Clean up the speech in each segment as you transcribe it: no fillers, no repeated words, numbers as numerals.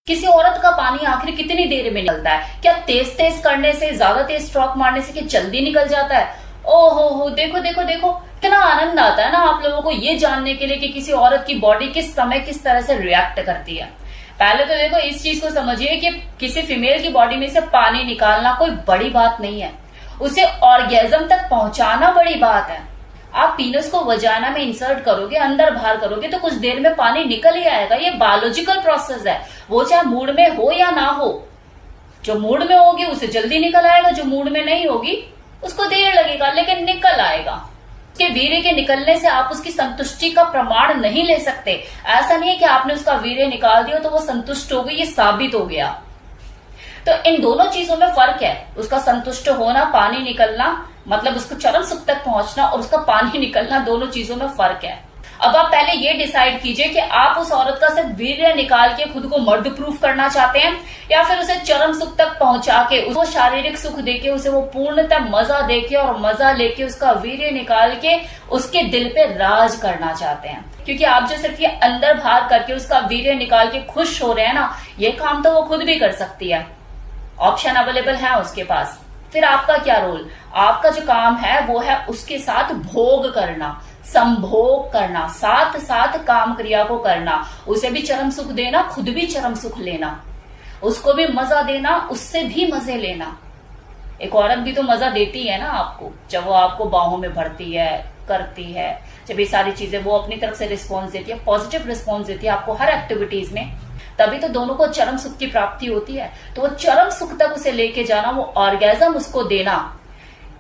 किसी औरत का पानी आखिर कितनी देर में निकलता है? क्या तेज तेज करने से, ज्यादा तेज स्ट्रोक मारने से क्या जल्दी निकल जाता है? ओहो हो, देखो देखो देखो, कितना आनंद आता है ना आप लोगों को ये जानने के लिए कि किसी औरत की बॉडी किस समय किस तरह से रिएक्ट करती है। पहले तो देखो इस चीज को समझिए कि किसी फीमेल की बॉडी में से पानी निकालना कोई बड़ी बात नहीं है, उसे ऑर्गेजम तक पहुंचाना बड़ी बात है। आप पीनस को वजाना में इंसर्ट करोगे, अंदर बाहर करोगे तो कुछ देर में पानी निकल ही आएगा। ये बायोलॉजिकल प्रोसेस है, वो चाहे मूड में हो या ना हो। जो मूड में होगी उसे जल्दी निकल आएगा, जो मूड में नहीं होगी उसको देर लगेगा लेकिन निकल आएगा। उसके वीर्य के निकलने से आप उसकी संतुष्टि का प्रमाण नहीं ले सकते। ऐसा नहीं है कि आपने उसका वीर्य निकाल दिया तो वो संतुष्ट हो गई, ये साबित हो गया। तो इन दोनों चीजों में फर्क है। उसका संतुष्ट होना, पानी निकलना, मतलब उसको चरम सुख तक पहुंचना, और उसका पानी निकलना, दोनों चीजों में फर्क है। अब आप पहले ये डिसाइड कीजिए कि आप उस औरत का सिर्फ वीर्य निकाल के खुद को मर्द प्रूफ करना चाहते हैं, या फिर उसे चरम सुख तक पहुंचा के, उसको शारीरिक सुख देके, उसे वो पूर्णतः मजा देके और मजा लेके उसका वीर्य निकाल के उसके दिल पे राज करना चाहते हैं। क्योंकि आप जो सिर्फ ये अंदर बाहर करके उसका वीर्य निकाल के खुश हो रहे हैं ना, ये काम तो वो खुद भी कर सकती है। ऑप्शन अवेलेबल है उसके पास। फिर आपका क्या रोल? आपका जो काम है वो है उसके साथ भोग करना, संभोग करना, साथ साथ काम क्रिया को करना, उसे भी चरम सुख देना, खुद भी चरम सुख लेना, उसको भी मजा देना, उससे भी मजे लेना। एक औरत भी तो मजा देती है ना आपको, जब वो आपको बाहों में भरती है, करती है, जब ये सारी चीजें वो अपनी तरफ से रिस्पॉन्स देती है, पॉजिटिव रिस्पॉन्स देती है आपको हर एक्टिविटीज में, तभी तो दोनों को चरम सुख की प्राप्ति होती है। तो वो चरम सुख तक उसे लेके जाना, वो ऑर्गेजम उसको देना,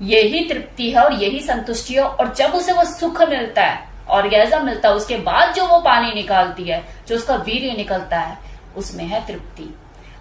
यही तृप्ति है और यही संतुष्टि है। और जब उसे वो सुख मिलता है, ऑर्गेजम मिलता है, उसके बाद जो वो पानी निकालती है, जो उसका वीर्य निकलता है, उसमें है तृप्ति,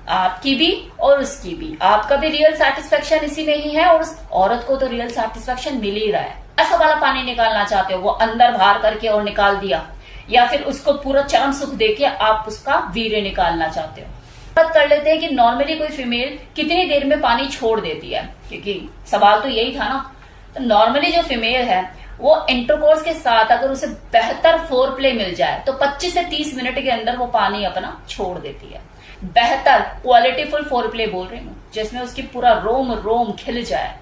आपकी भी और उसकी भी। आपका भी रियल सेटिस्फेक्शन इसी में ही है और उस औरत को तो रियल सेटिस्फेक्शन मिल ही रहा है। ऐसा वाला पानी निकालना चाहते हो, वो अंदर बाहर करके और निकाल दिया, या फिर उसको पूरा चरम सुख देके आप उसका वीर्य निकालना चाहते हो। बात कर लेते हैं कि नॉर्मली कोई फीमेल कितनी देर में पानी छोड़ देती है, क्योंकि सवाल तो यही था ना। तो नॉर्मली जो फीमेल है वो इंटरकोर्स के साथ अगर उसे बेहतर फोर प्ले मिल जाए तो 25 से 30 मिनट के अंदर वो पानी अपना छोड़ देती है। बेहतर क्वालिटीफुल फोर प्ले बोल रही हूँ, जिसमें उसकी पूरा रोम रोम खिल जाए,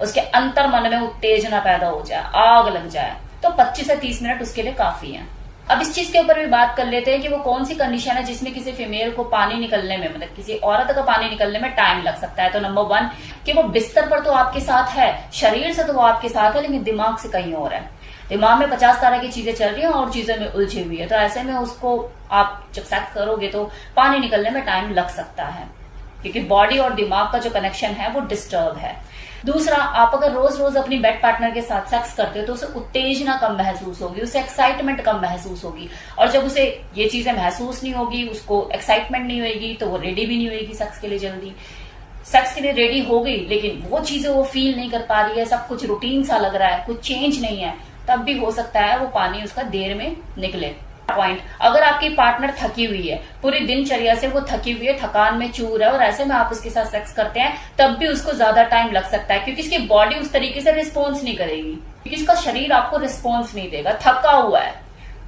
उसके अंतर मन में उत्तेजना पैदा हो जाए, आग लग जाए, तो 25 से 30 मिनट उसके लिए काफी है। अब इस चीज के ऊपर भी बात कर लेते हैं कि वो कौन सी कंडीशन है जिसमें किसी फीमेल को पानी निकलने में, मतलब किसी औरत का पानी निकलने में टाइम लग सकता है। तो नंबर 1 कि वो बिस्तर पर तो आपके साथ है, शरीर से तो वो आपके साथ है, लेकिन दिमाग से कहीं और है। दिमाग में 50 तरह की चीजें चल रही हैं और चीजों में उलझी हुई है। तो ऐसे में उसको आप जब सेक्स करोगे तो पानी निकलने में टाइम लग सकता है, क्योंकि बॉडी और दिमाग का जो कनेक्शन है वो डिस्टर्ब है। दूसरा, आप अगर रोज रोज अपनी बेड पार्टनर के साथ सेक्स करते हो तो उसे उत्तेजना कम महसूस होगी, उसे एक्साइटमेंट कम महसूस होगी, और जब उसे ये चीजें महसूस नहीं होगी, उसको एक्साइटमेंट नहीं होगी, तो वो रेडी भी नहीं होगी सेक्स के लिए। जल्दी सेक्स के लिए रेडी हो गई लेकिन वो चीजें वो फील नहीं कर पा रही है, सब कुछ रूटीन सा लग रहा है, कुछ चेंज नहीं है, तब भी हो सकता है वो पानी उसका देर में निकले। पॉइंट, अगर आपकी पार्टनर थकी हुई है, पूरी दिनचर्या से वो थकी हुई है, थकान में चूर है, और ऐसे में आप उसके साथ सेक्स करते हैं, तब भी उसको ज्यादा टाइम लग सकता है, क्योंकि इसकी बॉडी उस तरीके से रिस्पॉन्स नहीं करेगी, क्योंकि इसका शरीर आपको रिस्पॉन्स नहीं देगा, थका हुआ है,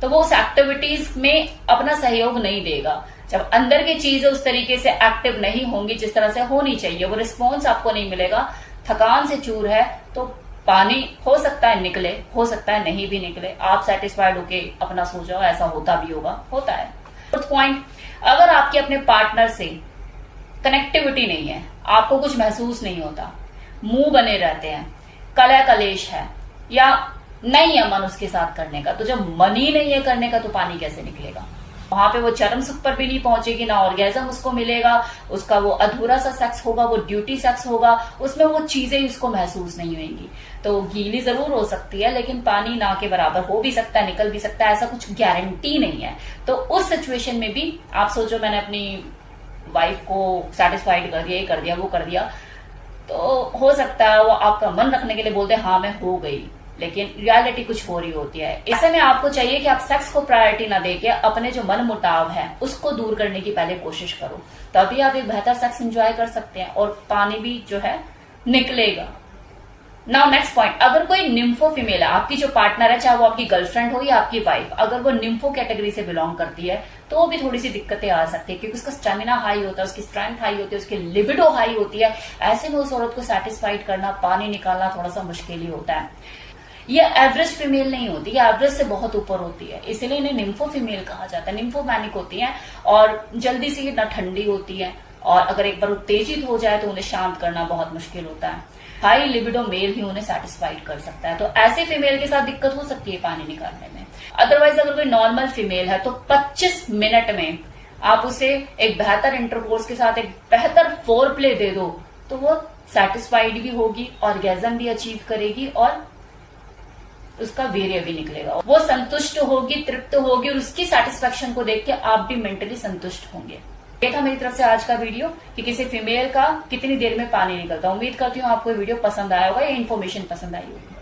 तो वो उस एक्टिविटीज में अपना सहयोग नहीं देगा। जब अंदर की चीजें उस तरीके से एक्टिव नहीं होंगी जिस तरह से होनी चाहिए, वो रिस्पॉन्स आपको नहीं मिलेगा, थकान से चूर है, तो पानी हो सकता है निकले, हो सकता है नहीं भी निकले, आप सेटिस्फाइड होके अपना सो जाओ, ऐसा होता भी होगा, होता है। फोर्थ पॉइंट, अगर आपके अपने पार्टनर से कनेक्टिविटी नहीं है, आपको कुछ महसूस नहीं होता, मुंह बने रहते हैं, कलह कलेश है, या नहीं है मन उसके साथ करने का, तो जब मन ही नहीं है करने का तो पानी कैसे निकलेगा? वहां पे वो चरम सुख पर भी नहीं पहुंचेगी, ना ऑर्गेजम उसको मिलेगा, उसका वो अधूरा सा सेक्स होगा, वो ड्यूटी सेक्स होगा, उसमें वो चीजें उसको महसूस नहीं होंगी। तो गीली जरूर हो सकती है लेकिन पानी ना के बराबर हो भी सकता है, निकल भी सकता है, ऐसा कुछ गारंटी नहीं है। तो उस सिचुएशन में भी आप सोचो मैंने अपनी वाइफ को सेटिस्फाइड कर दिया, ये कर दिया, वो कर दिया, तो हो सकता है वो आपका मन रखने के लिए बोलते हाँ मैं हो गई, लेकिन रियलिटी कुछ हो रही होती है। ऐसे में आपको चाहिए कि आप सेक्स को प्रायोरिटी ना देके अपने जो मन मुटाव है उसको दूर करने की पहले कोशिश करो, तभी आप एक बेहतर सेक्स एंजॉय कर सकते हैं और पानी भी जो है निकलेगा। नाउ नेक्स्ट पॉइंट, अगर कोई निम्फो फीमेल है, आपकी जो पार्टनर है, चाहे वो आपकी गर्लफ्रेंड हो या आपकी वाइफ, अगर वो निम्फो कैटेगरी से बिलोंग करती है तो भी थोड़ी सी दिक्कतें आ सकती है, क्योंकि उसका स्टेमिना हाई होता है, उसकी स्ट्रेंथ हाई होती है, उसकी लिबिडो हाई होती है। ऐसे में उस औरत को सेटिस्फाइड करना, पानी निकालना थोड़ा सा मुश्किल ही होता है। ये एवरेज फीमेल नहीं होती, ये एवरेज से बहुत ऊपर होती है, इसलिए इन्हें निम्फो फीमेल कहा जाता है। निम्फोमैनिक होती है और जल्दी से ना ठंडी होती है, और अगर एक बार उत्तेजित हो जाए तो उन्हें शांत करना बहुत मुश्किल होता है। हाई लिबिडो मेल ही उन्हें सेटिस्फाइड कर सकता है। तो ऐसे फीमेल के साथ दिक्कत हो सकती है पानी निकालने में। अदरवाइज अगर कोई नॉर्मल फीमेल है तो 25 मिनट में आप उसे एक बेहतर इंटरकोर्स के साथ एक बेहतर फोर प्ले दे दो तो वो सेटिस्फाइड भी होगी, ऑर्गेजम भी अचीव करेगी और उसका वीर्य भी निकलेगा। वो संतुष्ट होगी, तृप्त होगी, और उसकी सेटिस्फेक्शन को देख के आप भी मेंटली संतुष्ट होंगे। ये था मेरी तरफ से आज का वीडियो कि किसी फीमेल का कितनी देर में पानी निकलता है। उम्मीद करती हूँ आपको ये वीडियो पसंद आया होगा, ये इन्फॉर्मेशन पसंद आई होगी।